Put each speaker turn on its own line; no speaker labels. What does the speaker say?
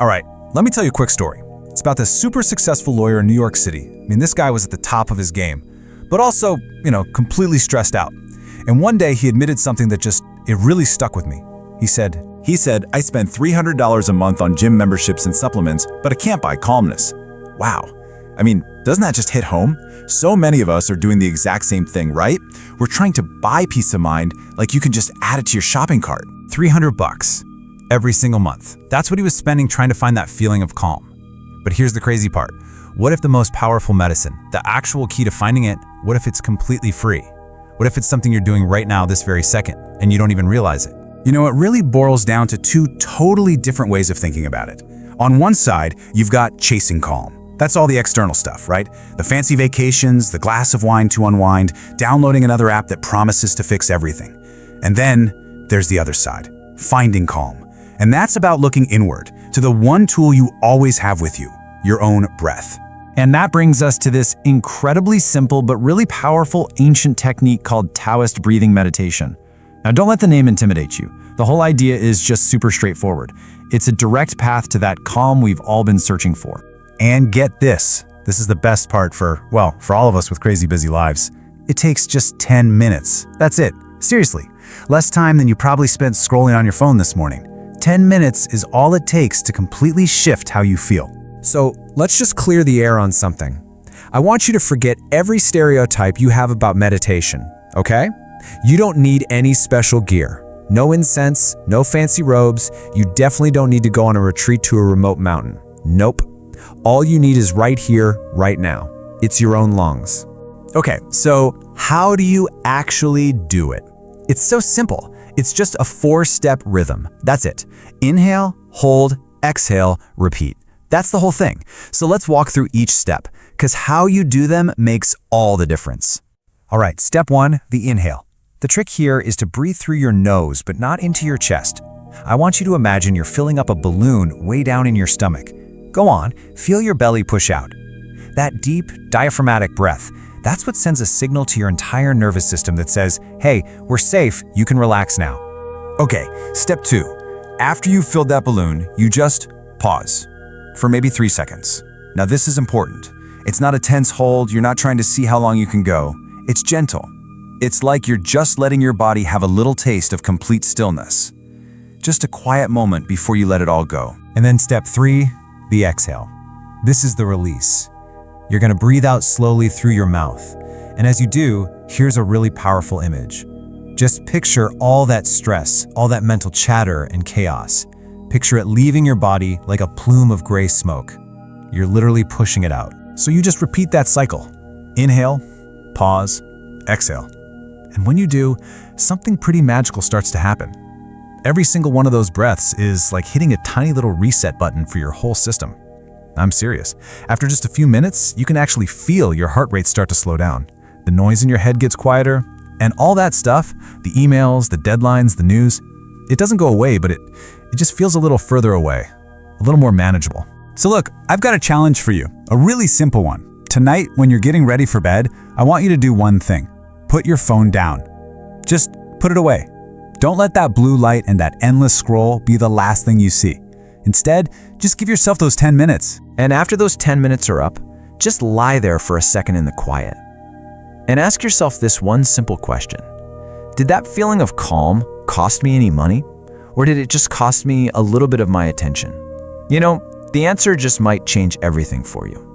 All right, let me tell you a quick story. It's about this super successful lawyer in New York City. I mean, this guy was at the top of his game, but also, completely stressed out. And one day he admitted something that it really stuck with me. He said, I spend $300 a month on gym memberships and supplements, but I can't buy calmness. Wow. I mean, doesn't that just hit home? So many of us are doing the exact same thing, right? We're trying to buy peace of mind like you can just add it to your shopping cart. $300 every single month. That's what he was spending trying to find that feeling of calm. But here's the crazy part. What if the most powerful medicine, the actual key to finding it, what if it's completely free? What if it's something you're doing right now this very second and you don't even realize it? It really boils down to two totally different ways of thinking about it. On one side, you've got chasing calm. That's all the external stuff, right? The fancy vacations, the glass of wine to unwind, downloading another app that promises to fix everything. And then there's the other side, finding calm. And that's about looking inward, to the one tool you always have with you, your own breath.
And that brings us to this incredibly simple but really powerful ancient technique called Taoist breathing meditation. Now, don't let the name intimidate you. The whole idea is just super straightforward. It's a direct path to that calm we've all been searching for.
And get this is the best part for all of us with crazy busy lives. It takes just 10 minutes. That's it. Seriously, less time than you probably spent scrolling on your phone this morning. 10 minutes is all it takes to completely shift how you feel.
So let's just clear the air on something. I want you to forget every stereotype you have about meditation, okay? You don't need any special gear. No incense, no fancy robes. You definitely don't need to go on a retreat to a remote mountain. Nope. All you need is right here, right now. It's your own lungs.
Okay, so how do you actually do it? It's so simple. It's just a 4-step rhythm. That's it. Inhale, hold, exhale, repeat. That's the whole thing. So let's walk through each step, because how you do them makes all the difference. All right, step 1, the inhale. The trick here is to breathe through your nose, but not into your chest. I want you to imagine you're filling up a balloon way down in your stomach. Go on, feel your belly push out. That deep, diaphragmatic breath, that's what sends a signal to your entire nervous system that says, hey, we're safe, you can relax now. Okay, step 2. After you've filled that balloon, you just pause for maybe 3 seconds. Now this is important. It's not a tense hold, you're not trying to see how long you can go. It's gentle. It's like you're just letting your body have a little taste of complete stillness. Just a quiet moment before you let it all go. And then step 3, the exhale. This is the release. You're going to breathe out slowly through your mouth. And as you do, here's a really powerful image. Just picture all that stress, all that mental chatter and chaos. Picture it leaving your body like a plume of gray smoke. You're literally pushing it out. So you just repeat that cycle. Inhale, pause, exhale. And when you do, something pretty magical starts to happen. Every single one of those breaths is like hitting a tiny little reset button for your whole system. I'm serious. After just a few minutes, you can actually feel your heart rate start to slow down. The noise in your head gets quieter, and all that stuff, the emails, the deadlines, the news, it doesn't go away, but it just feels a little further away, a little more manageable. So look, I've got a challenge for you, a really simple one. Tonight, when you're getting ready for bed, I want you to do one thing. Put your phone down. Just put it away. Don't let that blue light and that endless scroll be the last thing you see. Instead, just give yourself those 10 minutes.
And after those 10 minutes are up, just lie there for a second in the quiet. And ask yourself this one simple question. Did that feeling of calm cost me any money? Or did it just cost me a little bit of my attention? The answer just might change everything for you.